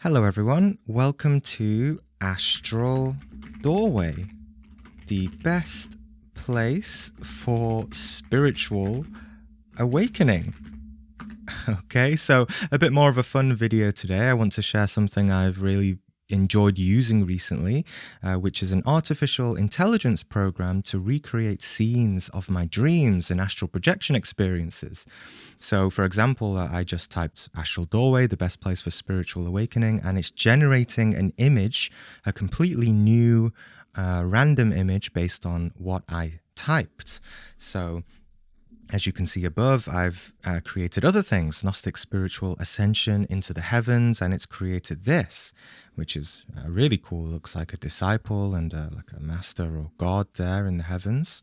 Hello everyone, welcome to Astral Doorway, the best place for spiritual awakening. Okay, so a bit more of a fun video today. I want to share something I've really enjoyed using recently, which is an artificial intelligence program to recreate scenes of my dreams and astral projection experiences. So, for example, I just typed Astral Doorway, the best place for spiritual awakening, and it's generating an image, a completely new random image based on what I typed. So, as you can see above, I've created other things, Gnostic spiritual ascension into the heavens, and it's created this, which is really cool. It looks like a disciple and like a master or god there in the heavens.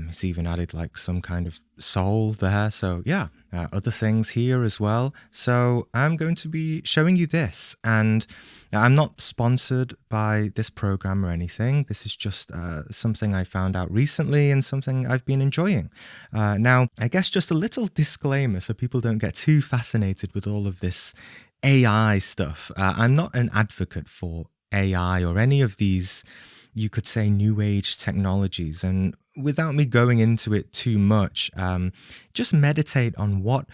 It's even added like some kind of soul there. So yeah, other things here as well. So I'm going to be showing you this, and I'm not sponsored by this program or anything. This is just something I found out recently and something I've been enjoying. Now, I guess just a little disclaimer so people don't get too fascinated with all of this AI stuff. I'm not an advocate for AI or any of these, you could say, new age technologies. And without me going into it too much, just meditate on what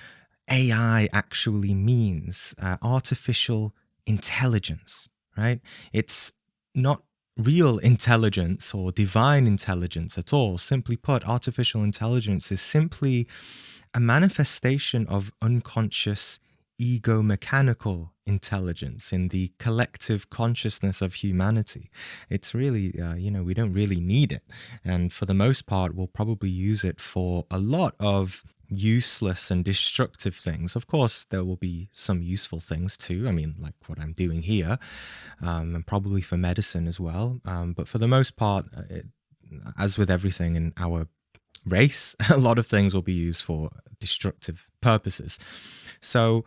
AI actually means. Artificial intelligence, right? It's not real intelligence or divine intelligence at all. Simply put, artificial intelligence is simply a manifestation of unconscious ego-mechanical intelligence in the collective consciousness of humanity. It's really, we don't really need it. And for the most part, we'll probably use it for a lot of useless and destructive things. Of course, there will be some useful things too. I mean, like what I'm doing here, and probably for medicine as well. But for the most part, as with everything in our race, a lot of things will be used for destructive purposes. So,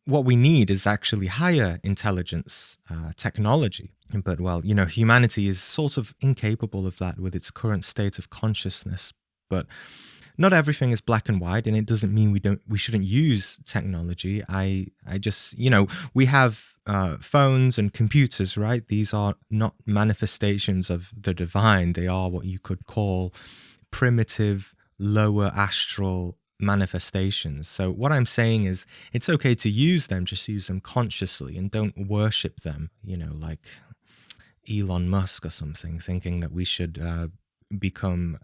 what we need is actually higher intelligence technology. But, well, humanity is sort of incapable of that with its current state of consciousness. But not everything is black and white, and it doesn't mean we shouldn't use technology. I just, we have phones and computers, right? These are not manifestations of the divine. They are what you could call primitive, lower astral manifestations. So what I'm saying is it's okay to use them, just use them consciously and don't worship them, like Elon Musk or something, thinking that we should become,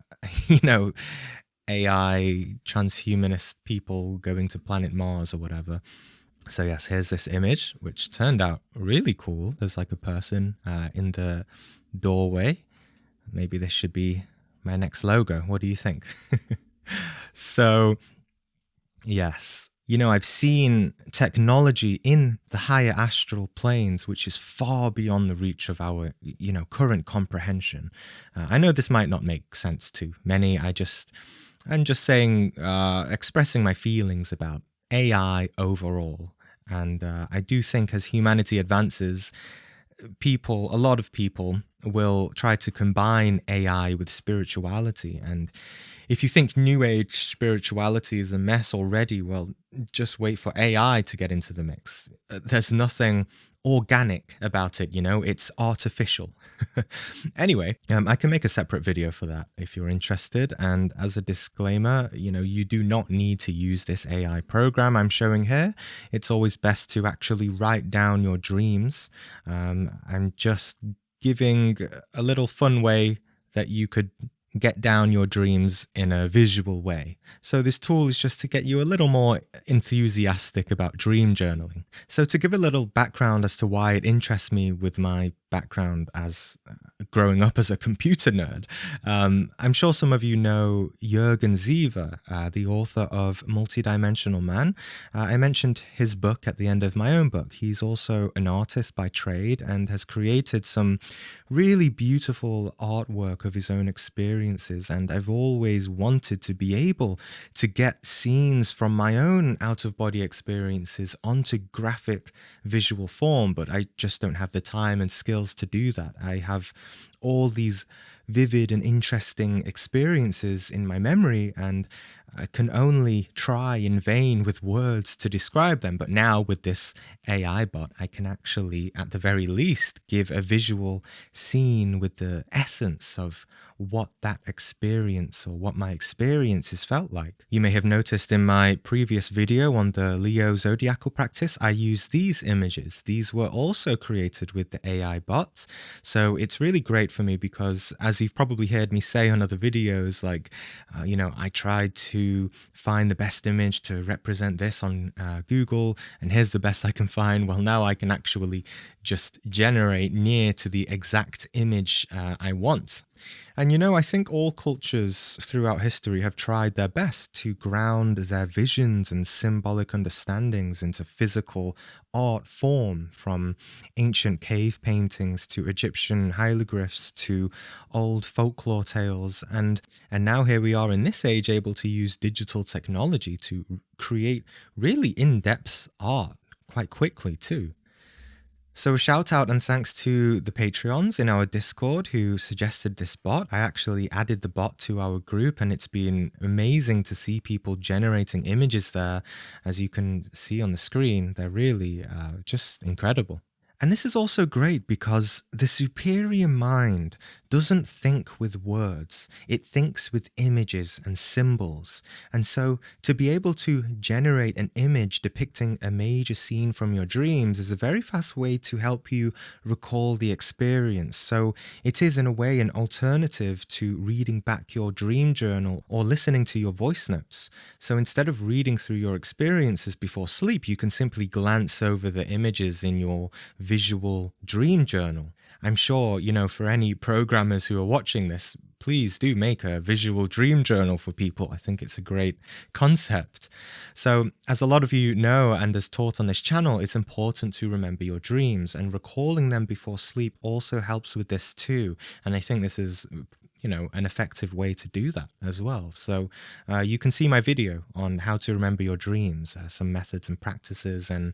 AI transhumanist people going to planet Mars or whatever. So yes, here's this image, which turned out really cool. There's like a person in the doorway. Maybe this should be my next logo. What do you think? So, yes, I've seen technology in the higher astral planes, which is far beyond the reach of our, current comprehension. I know this might not make sense to many. I'm just saying, expressing my feelings about AI overall. And I do think as humanity advances, a lot of people will try to combine AI with spirituality. And if you think New Age spirituality is a mess already, well, just wait for AI to get into the mix. There's nothing organic about it, it's artificial. Anyway, I can make a separate video for that if you're interested. And as a disclaimer, you do not need to use this AI program I'm showing here. It's always best to actually write down your dreams. I'm just giving a little fun way that you could get down your dreams in a visual way. So this tool is just to get you a little more enthusiastic about dream journaling. So to give a little background as to why it interests me with my background as growing up as a computer nerd, I'm sure some of you know Jürgen Zever, the author of Multidimensional Man. I mentioned his book at the end of my own book. He's also an artist by trade and has created some really beautiful artwork of his own experiences. And I've always wanted to be able to get scenes from my own out-of-body experiences onto graphic visual form, but I just don't have the time and skills to do that. I have all these vivid and interesting experiences in my memory, and can only try in vain with words to describe them. But now with this AI bot, I can actually, at the very least, give a visual scene with the essence of what that experience or what my experiences felt like. You may have noticed in my previous video on the Leo zodiacal practice, I used these images. These were also created with the AI bot. So it's really great for me because, as you've probably heard me say on other videos, like, I tried to find the best image to represent this on Google, and here's the best I can find. Well, now I can actually just generate near to the exact image I want. And I think all cultures throughout history have tried their best to ground their visions and symbolic understandings into physical art form, from ancient cave paintings to Egyptian hieroglyphs to old folklore tales. And now here we are in this age, able to use digital technology to create really in-depth art quite quickly too. So a shout out and thanks to the Patreons in our Discord who suggested this bot. I actually added the bot to our group, and it's been amazing to see people generating images there. As you can see on the screen, they're really just incredible. And this is also great because the superior mind doesn't think with words, it thinks with images and symbols. And so to be able to generate an image depicting a major scene from your dreams is a very fast way to help you recall the experience. So it is in a way an alternative to reading back your dream journal or listening to your voice notes. So instead of reading through your experiences before sleep, you can simply glance over the images in your visual dream journal. I'm sure, for any programmers who are watching this, please do make a visual dream journal for people. I think it's a great concept. So, as a lot of you know, and as taught on this channel, it's important to remember your dreams, and recalling them before sleep also helps with this too. And I think this is an effective way to do that as well. So you can see my video on how to remember your dreams, some methods and practices, and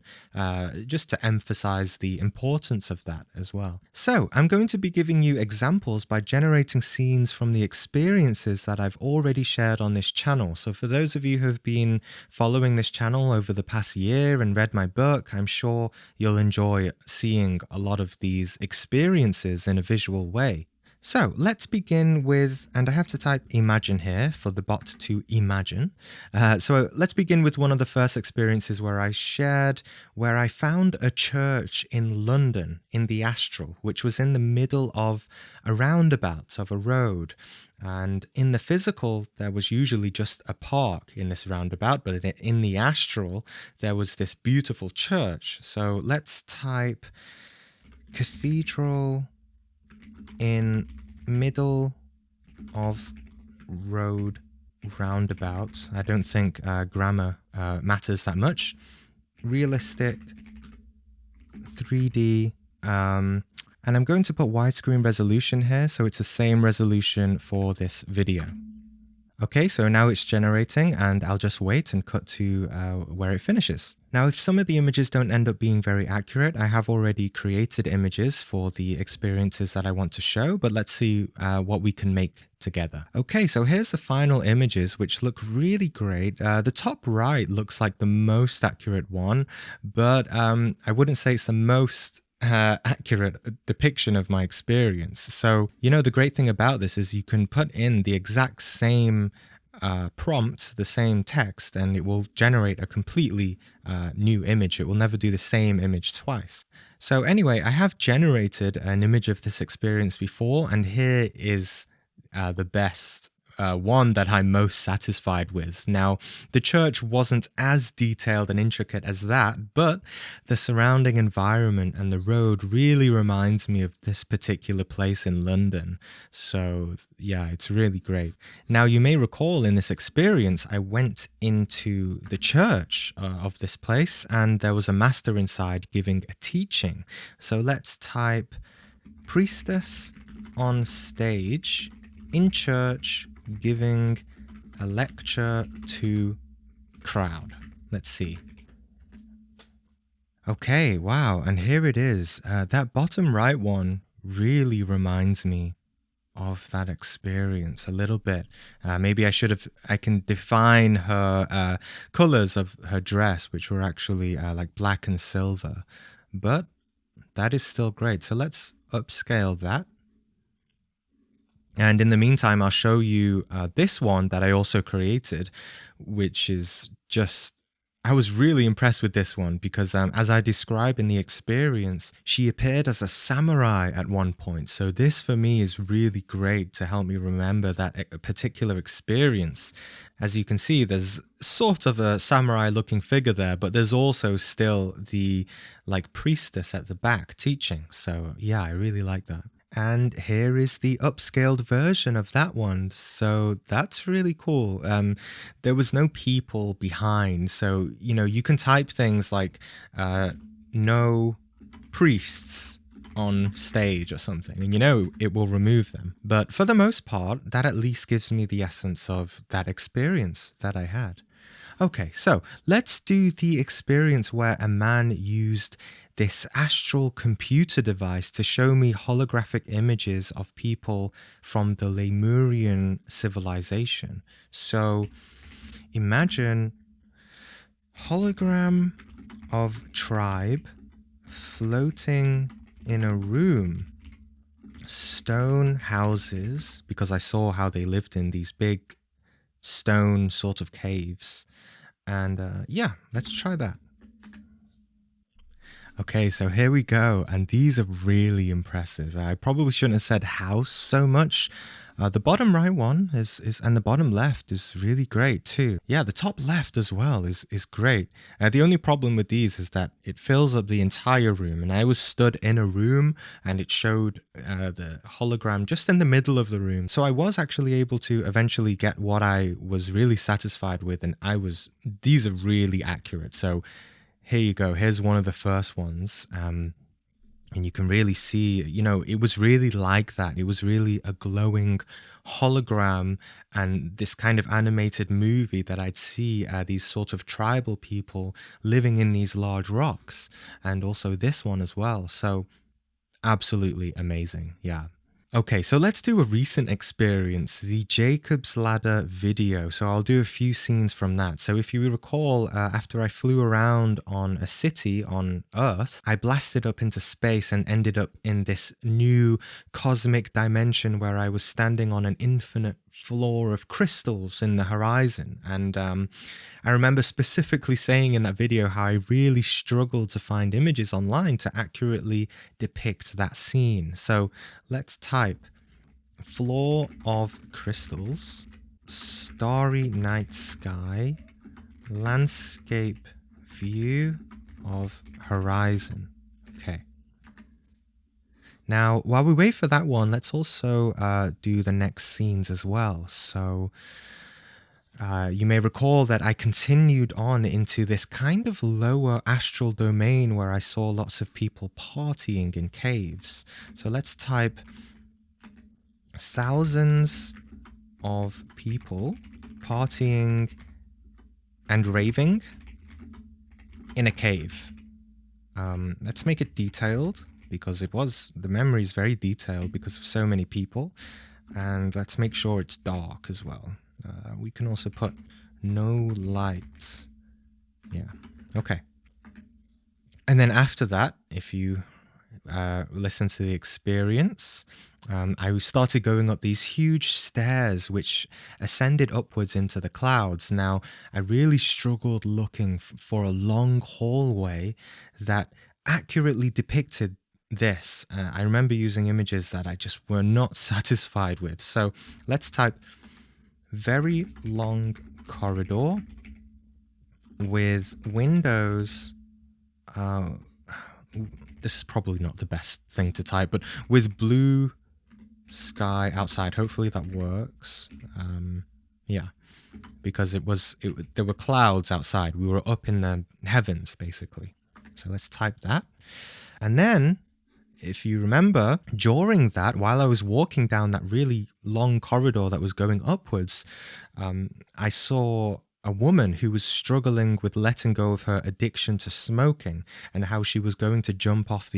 just to emphasize the importance of that as well. So I'm going to be giving you examples by generating scenes from the experiences that I've already shared on this channel. So for those of you who have been following this channel over the past year and read my book, I'm sure you'll enjoy seeing a lot of these experiences in a visual way. So let's begin with, and I have to type imagine here for the bot to imagine. So let's begin with one of the first experiences where I found a church in London in the Astral, which was in the middle of a roundabout of a road. And in the physical, there was usually just a park in this roundabout, but in the Astral, there was this beautiful church. So let's type cathedral in middle of road roundabout. I don't think grammar matters that much. Realistic 3D. And I'm going to put widescreen resolution here, so it's the same resolution for this video. Okay, so now it's generating, and I'll just wait and cut to where it finishes. Now, if some of the images don't end up being very accurate, I have already created images for the experiences that I want to show, but let's see what we can make together. Okay, so here's the final images, which look really great. The top right looks like the most accurate one, but I wouldn't say it's the most accurate depiction of my experience. So, the great thing about this is you can put in the exact same prompt, the same text, and it will generate a completely new image. It will never do the same image twice. So anyway, I have generated an image of this experience before, and here is the best one that I'm most satisfied with. Now, the church wasn't as detailed and intricate as that, but the surrounding environment and the road really reminds me of this particular place in London. So yeah, it's really great. Now, you may recall in this experience, I went into the church of this place, and there was a master inside giving a teaching. So let's type priestess on stage in church giving a lecture to crowd. Let's see. Okay, wow, and here it is. That bottom right one really reminds me of that experience a little bit. Maybe I can define her colors of her dress, which were actually like black and silver, but that is still great. So let's upscale that. And in the meantime, I'll show you this one that I also created, which is just, I was really impressed with this one because as I describe in the experience, she appeared as a samurai at one point. So this for me is really great to help me remember that particular experience. As you can see, there's sort of a samurai looking figure there, but there's also still the like priestess at the back teaching. So yeah, I really like that. And here is the upscaled version of that one. So that's really cool. There was no people behind. So, you know, you can type things like no priests on stage or something, and you know it will remove them. But for the most part, that at least gives me the essence of that experience that I had. Okay, so let's do the experience where a man used this astral computer device to show me holographic images of people from the Lemurian civilization. So imagine hologram of tribe floating in a room, stone houses, because I saw how they lived in these big stone sort of caves. And yeah, let's try that. Okay, so here we go, and these are really impressive. I probably shouldn't have said house so much. The bottom right one is and the bottom left is really great too. Yeah, the top left as well is great. The only problem with these is that it fills up the entire room, and I was stood in a room and it showed the hologram just in the middle of the room. So I was actually able to eventually get what I was really satisfied with, and these are really accurate. So here you go. Here's one of the first ones. And you can really see, you know, it was really like that. It was really a glowing hologram and this kind of animated movie that I'd see these sort of tribal people living in these large rocks. And also this one as well. So absolutely amazing. Yeah. Okay, so let's do a recent experience, the Jacob's Ladder video. So I'll do a few scenes from that. So if you recall, after I flew around on a city on Earth, I blasted up into space and ended up in this new cosmic dimension where I was standing on an infinite floor of crystals in the horizon. And I remember specifically saying in that video how I really struggled to find images online to accurately depict that scene. So let's type floor of crystals, starry night sky, landscape view of horizon. Okay. Now, while we wait for that one, let's also do the next scenes as well. So you may recall that I continued on into this kind of lower astral domain where I saw lots of people partying in caves. So let's type thousands of people partying and raving in a cave. Let's make it detailed, because the memory is very detailed because of so many people. And let's make sure it's dark as well. We can also put no lights. Yeah, okay. And then after that, if you listen to the experience, I started going up these huge stairs which ascended upwards into the clouds. Now, I really struggled looking for a long hallway that accurately depicted this. I remember using images that I just were not satisfied with. So let's type very long corridor with windows. This is probably not the best thing to type, but with blue sky outside. Hopefully that works. Yeah, because there were clouds outside. We were up in the heavens basically. So let's type that. And then, if you remember, during that, while I was walking down that really long corridor that was going upwards, I saw a woman who was struggling with letting go of her addiction to smoking, and how she was going to jump off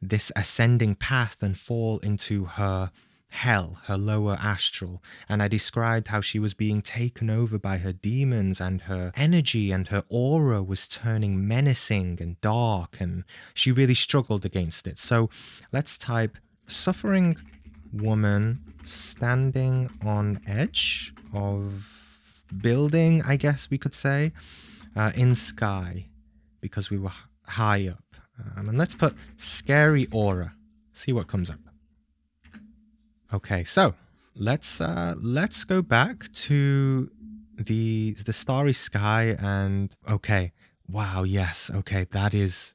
this ascending path and fall into her hell, her lower astral, and I described how she was being taken over by her demons, and her energy and her aura was turning menacing and dark, and she really struggled against it. So let's type suffering woman standing on edge of building, I guess we could say, in sky, because we were high up. And let's put scary aura, see what comes up. Okay, so let's go back to the starry sky, and okay, wow, yes, okay, that is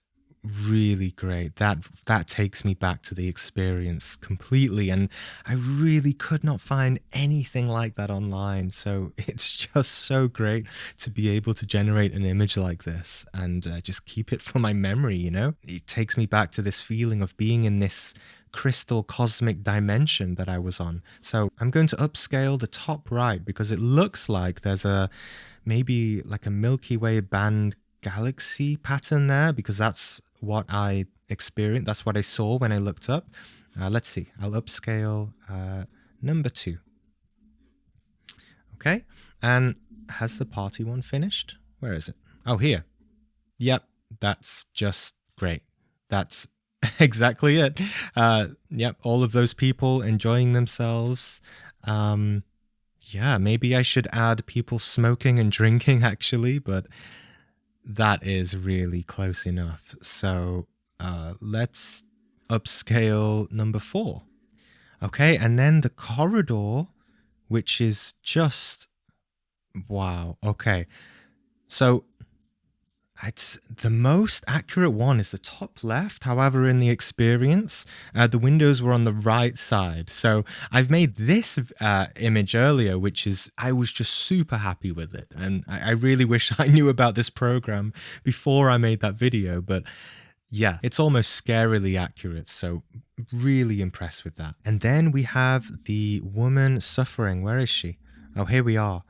really great. That takes me back to the experience completely, and I really could not find anything like that online. So it's just so great to be able to generate an image like this and just keep it for my memory. You know, it takes me back to this feeling of being in this crystal cosmic dimension that I was on. So I'm going to upscale the top right because it looks like there's maybe like a Milky Way band galaxy pattern there, because that's what I experienced. That's what I saw when I looked up. Let's see. I'll upscale number 2. Okay. And has the party one finished? Where is it? Oh, here. Yep. That's just great. That's exactly it. Yep. All of those people enjoying themselves. Yeah, maybe I should add people smoking and drinking actually, but that is really close enough. So let's upscale number 4. Okay, and then the corridor, which is just, wow. Okay, so it's the most accurate one is the top left. However, in the experience, the windows were on the right side. So I've made this image earlier, which is, I was just super happy with it. And I really wish I knew about this program before I made that video. But yeah, it's almost scarily accurate. So really impressed with that. And then we have the woman suffering. Where is she? Oh, here we are.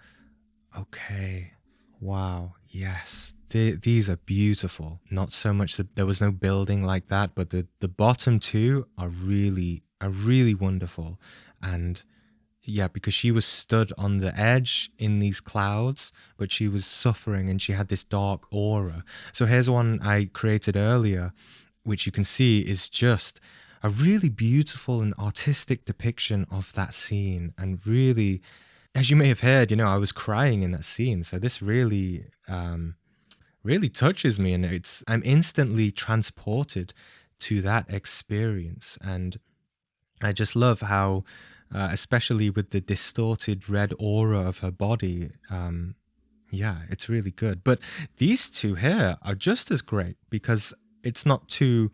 Okay. Wow. Yes. These are beautiful. Not so much that there was no building like that, but the bottom two are really wonderful. And yeah, because she was stood on the edge in these clouds, but she was suffering and she had this dark aura. So here's one I created earlier, which you can see is just a really beautiful and artistic depiction of that scene. And really, as you may have heard, you know, I was crying in that scene. So this really touches me, and I'm instantly transported to that experience. And I just love how, especially with the distorted red aura of her body, yeah, it's really good. But these two here are just as great, because it's not too,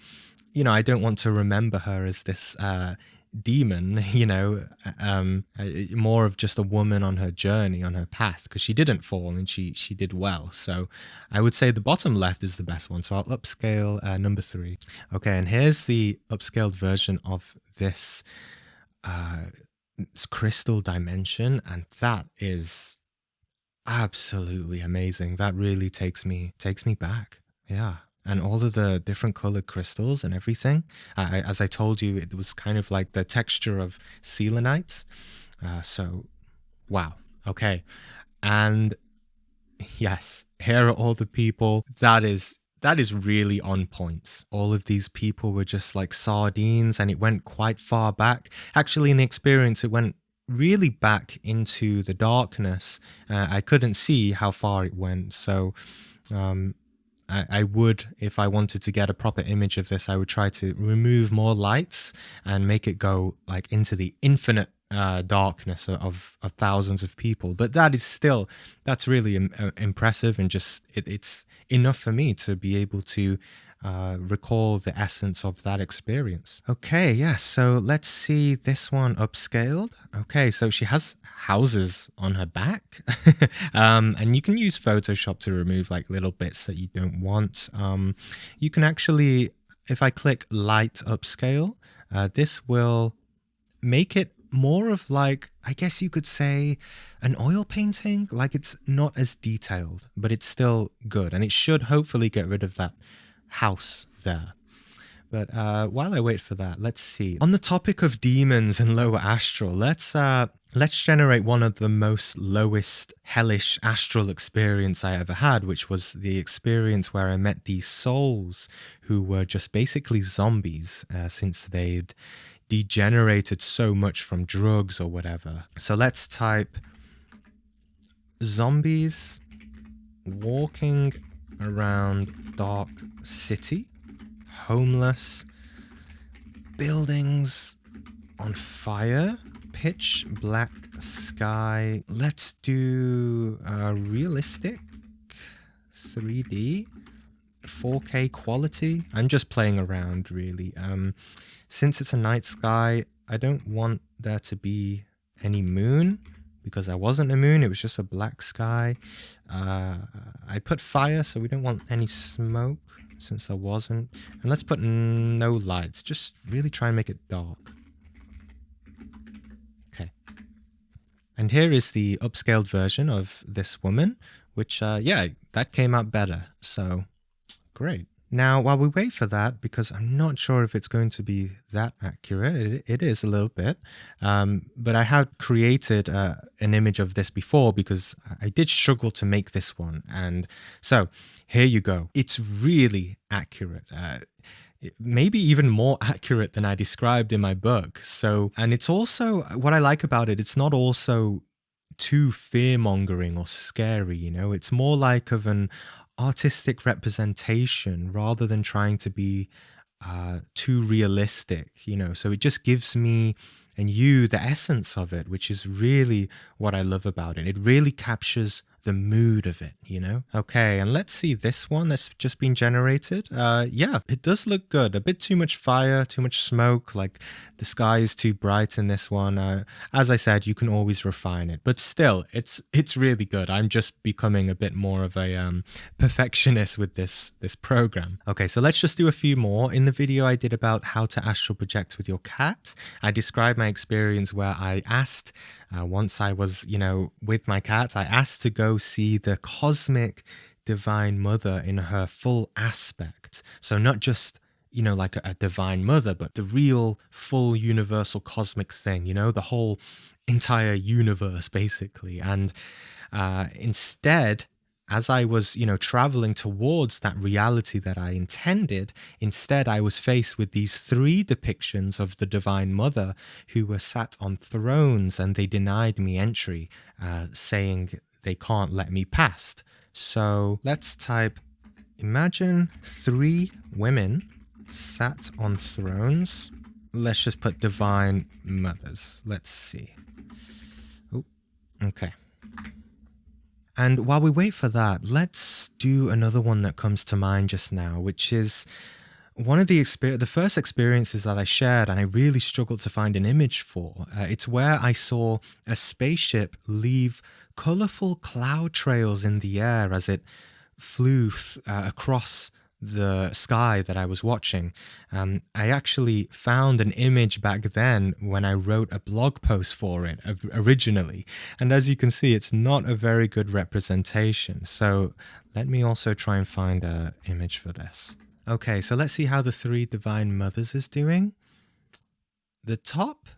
you know, I don't want to remember her as this demon, you know, more of just a woman on her journey, on her path, because she didn't fall and she did well. So I would say the bottom left is the best one. So I'll upscale number 3. Okay, and here's the upscaled version of this crystal dimension, and that is absolutely amazing. That really takes me back. Yeah. And all of the different colored crystals and everything. As I told you, it was kind of like the texture of selenites. So, wow. Okay. And yes, here are all the people. That is really on point. All of these people were just like sardines, and it went quite far back. Actually, in the experience, it went really back into the darkness. I couldn't see how far it went. So, I would, if I wanted to get a proper image of this, I would try to remove more lights and make it go like into the infinite darkness of thousands of people. But that's really impressive, and just it's enough for me to be able to recall the essence of that experience. Okay, yeah, so let's see this one upscaled. Okay, so she has houses on her back, and you can use Photoshop to remove like little bits that you don't want. You can actually, if I click light upscale, this will make it more of like, I guess you could say, an oil painting. Like, it's not as detailed, but it's still good, and it should hopefully get rid of that house there. But while I wait for that, let's see. On the topic of demons and lower astral, let's generate one of the most lowest hellish astral experience I ever had, which was the experience where I met these souls who were just basically zombies since they'd degenerated so much from drugs or whatever. So let's type zombies walking around dark city, homeless, buildings on fire, pitch black sky. Let's do realistic 3D 4K quality. I'm just playing around really. Since it's a night sky, I don't want there to be any moon because there wasn't a moon, it was just a black sky. I put fire so we don't want any smoke since there wasn't. And let's put no lights, just really try and make it dark. Okay. And here is the upscaled version of this woman, which, yeah, that came out better. So, great. Now, while we wait for that, because I'm not sure if it's going to be that accurate, it is a little bit, but I have created an image of this before because I did struggle to make this one. And so here you go. It's really accurate. Maybe even more accurate than I described in my book. So, and it's also, what I like about it, it's not also too fear-mongering or scary, you know? It's more like of an artistic representation rather than trying to be too realistic, you know? So it just gives me and you the essence of it, which is really what I love about it. It really captures the mood of it, you know? Okay, and let's see this one that's just been generated. Yeah, it does look good. A bit too much fire, too much smoke, like the sky is too bright in this one. As I said, you can always refine it, but still, it's really good. I'm just becoming a bit more of a perfectionist with this program. Okay, so let's just do a few more. In the video I did about how to astral project with your cat, I described my experience where I asked, once I was, you know, with my cat, I asked to go see the cosmic divine mother in her full aspect. So not just, you know, like a divine mother, but the real full universal cosmic thing, you know, the whole entire universe basically. And instead, as I was, you know, traveling towards that reality that I intended, instead I was faced with these 3 depictions of the Divine Mother who were sat on thrones, and they denied me entry, saying they can't let me past. So let's type, imagine 3 women sat on thrones. Let's just put Divine Mothers. Let's see. Oh, okay. And while we wait for that, let's do another one that comes to mind just now, which is one of the first experiences that I shared and I really struggled to find an image for. It's where I saw a spaceship leave colorful cloud trails in the air as it flew across the sky that I was watching. I actually found an image back then when I wrote a blog post for it originally. And as you can see, it's not a very good representation. So let me also try and find an image for this. Okay, so let's see how the 3 Divine Mothers is doing. The top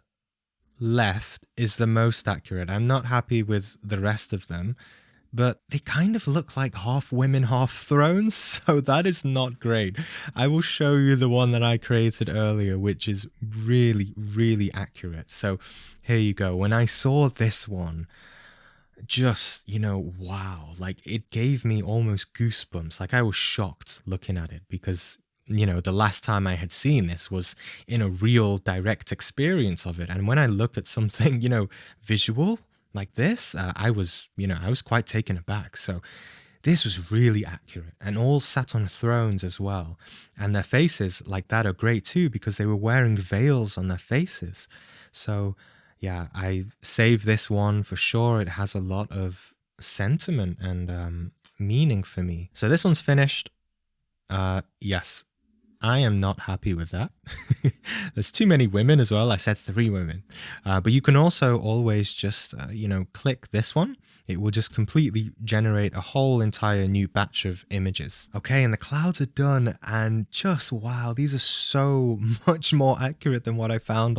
left is the most accurate. I'm not happy with the rest of them, but they kind of look like half women, half thrones, so that is not great. I will show you the one that I created earlier, which is really, really accurate. So here you go. When I saw this one, just, you know, wow, like it gave me almost goosebumps. Like I was shocked looking at it because, you know, the last time I had seen this was in a real direct experience of it. And when I look at something, you know, visual like this, I was quite taken aback. So this was really accurate, and all sat on thrones as well. And their faces like that are great too, because they were wearing veils on their faces. So yeah, I saved this one for sure. It has a lot of sentiment and meaning for me. So this one's finished. Yes, I am not happy with that. There's too many women as well. I said 3 women. But you can also always just, you know, click this one it will just completely generate a whole entire new batch of images. Okay, and the clouds are done, and just wow, these are so much more accurate than what I found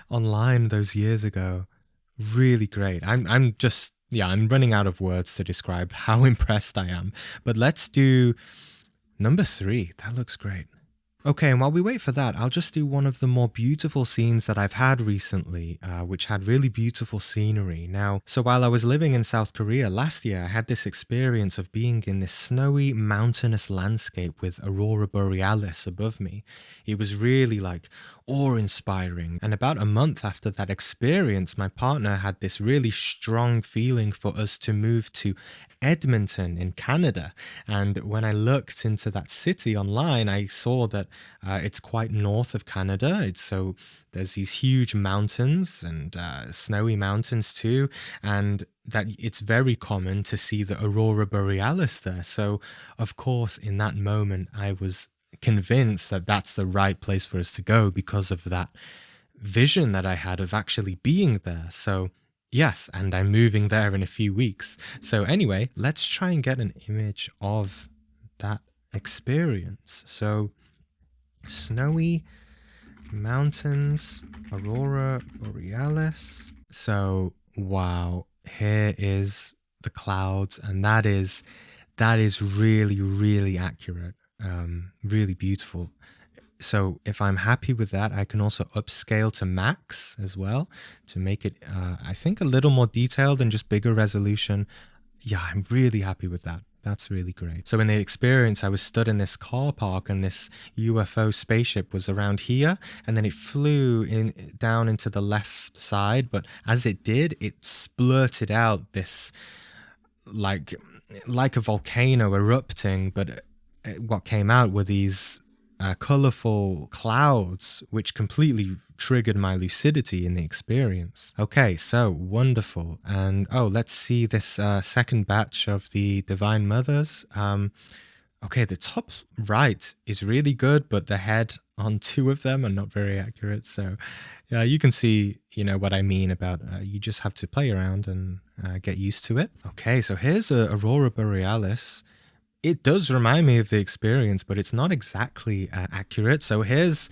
online those years ago. Really great. I'm just, yeah, I'm running out of words to describe how impressed I am. But let's do number 3. That looks great. Okay, and while we wait for that, I'll just do one of the more beautiful scenes that I've had recently, which had really beautiful scenery. Now, so while I was living in South Korea last year, I had this experience of being in this snowy, mountainous landscape with Aurora Borealis above me. It was really like awe-inspiring. And about a month after that experience, my partner had this really strong feeling for us to move to Edmonton in Canada. And when I looked into that city online, I saw that it's quite north of Canada. So there's these huge mountains and snowy mountains too. And that it's very common to see the Aurora Borealis there. So of course, in that moment, I was convinced that that's the right place for us to go because of that vision that I had of actually being there. So yes, and I'm moving there in a few weeks. So anyway, let's try and get an image of that experience. So snowy mountains, Aurora Borealis. So wow, here is the clouds, and that is really, really accurate. Really beautiful. So if I'm happy with that, I can also upscale to max as well to make it, I think, a little more detailed and just bigger resolution. Yeah, I'm really happy with that. That's really great. So in the experience, I was stood in this car park and this UFO spaceship was around here, and then it flew down into the left side. But as it did, it splurted out this like a volcano erupting, but what came out were these colorful clouds, which completely triggered my lucidity in the experience. Okay, so wonderful. And oh, let's see this second batch of the Divine Mothers. Okay, the top right is really good, but the head on 2 of them are not very accurate. So yeah, you can see, what I mean about you just have to play around and get used to it. Okay, so here's Aurora Borealis. It does remind me of the experience, but it's not exactly accurate. So here's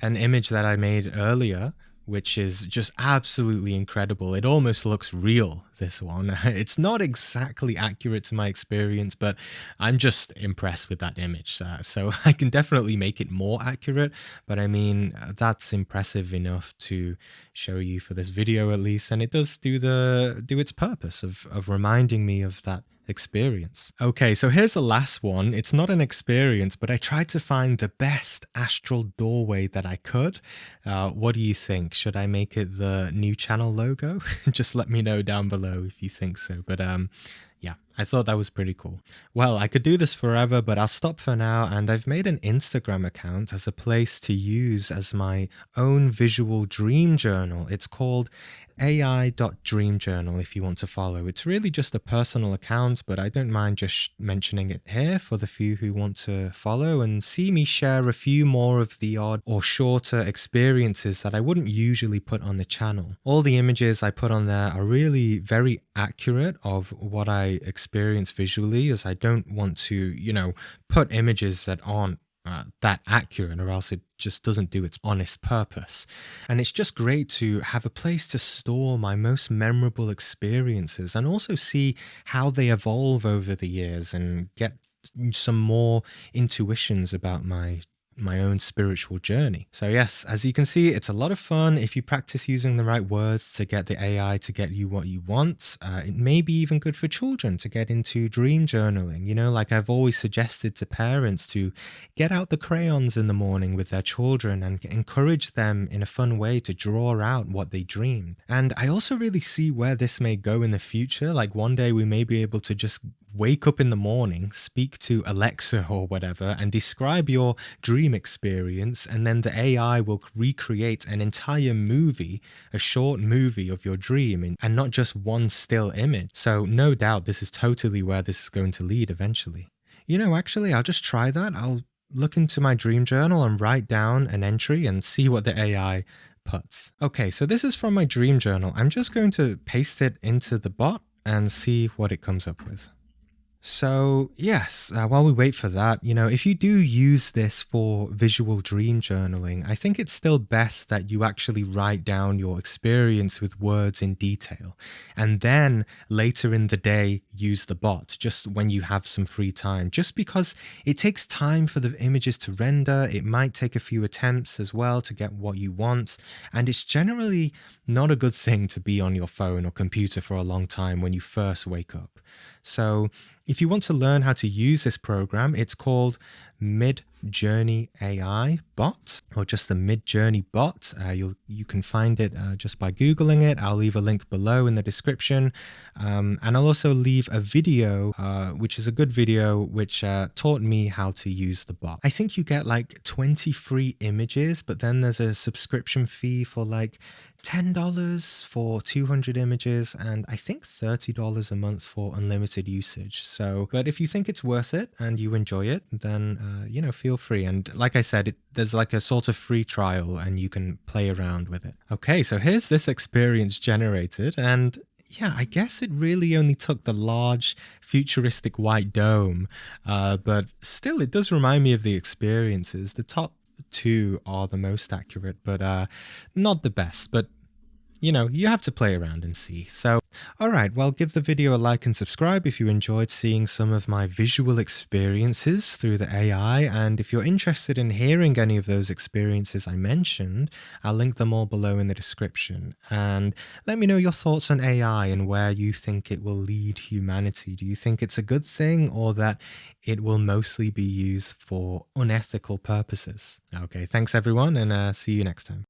an image that I made earlier, which is just absolutely incredible. It almost looks real, this one. It's not exactly accurate to my experience, but I'm just impressed with that image. So I can definitely make it more accurate, but I mean, that's impressive enough to show you for this video at least. And it does do its purpose of reminding me of that experience. Okay, so here's the last one. It's not an experience, but I tried to find the best astral doorway that I could. What do you think? Should I make it the new channel logo? Just let me know down below if you think so. But yeah, I thought that was pretty cool. Well, I could do this forever, but I'll stop for now. And I've made an Instagram account as a place to use as my own visual dream journal. It's called ai.dreamjournal if you want to follow. It's really just a personal account, but I don't mind just mentioning it here for the few who want to follow and see me share a few more of the odd or shorter experiences that I wouldn't usually put on the channel. All the images I put on there are really very accurate of what I experience visually, as I don't want to, put images that aren't that accurate, or else it just doesn't do its honest purpose. And it's just great to have a place to store my most memorable experiences and also see how they evolve over the years and get some more intuitions about my own spiritual journey. So yes, as you can see, it's a lot of fun if you practice using the right words to get the AI to get you what you want. It may be even good for children to get into dream journaling. Like I've always suggested to parents to get out the crayons in the morning with their children and encourage them in a fun way to draw out what they dreamed. And I also really see where this may go in the future. Like one day we may be able to just wake up in the morning, speak to Alexa or whatever, and describe your dream experience, and then the AI will recreate an entire movie, a short movie of your dream, and not just one still image. So no doubt this is totally where this is going to lead eventually. Actually, I'll just try that. I'll look into my dream journal and write down an entry and see what the AI puts. Okay, so this is from my dream journal. I'm just going to paste it into the bot. and see what it comes up with. So, yes, while we wait for that, if you do use this for visual dream journaling, I think it's still best that you actually write down your experience with words in detail. And then later in the day, use the bot just when you have some free time. Just because it takes time for the images to render, it might take a few attempts as well to get what you want. And it's generally not a good thing to be on your phone or computer for a long time when you first wake up. So, if you want to learn how to use this program, it's called Mid-Journey AI Bot, or just the Mid-Journey Bot. You can find it just by Googling it. I'll leave a link below in the description. And I'll also leave a video, which is a good video, which taught me how to use the bot. I think you get like 20 free images, but then there's a subscription fee for like $10 for 200 images, and I think $30 a month for unlimited usage. So, but if you think it's worth it and you enjoy it, then, feel free. And like I said, there's like a sort of free trial and you can play around with it. Okay, so here's this experience generated, and yeah, I guess it really only took the large futuristic white dome, but still it does remind me of the experiences. The top two are the most accurate, but not the best. But you have to play around and see. So, alright, well, give the video a like and subscribe if you enjoyed seeing some of my visual experiences through the AI, and if you're interested in hearing any of those experiences I mentioned, I'll link them all below in the description. And let me know your thoughts on AI and where you think it will lead humanity. Do you think it's a good thing, or that it will mostly be used for unethical purposes? Okay, thanks everyone, and see you next time.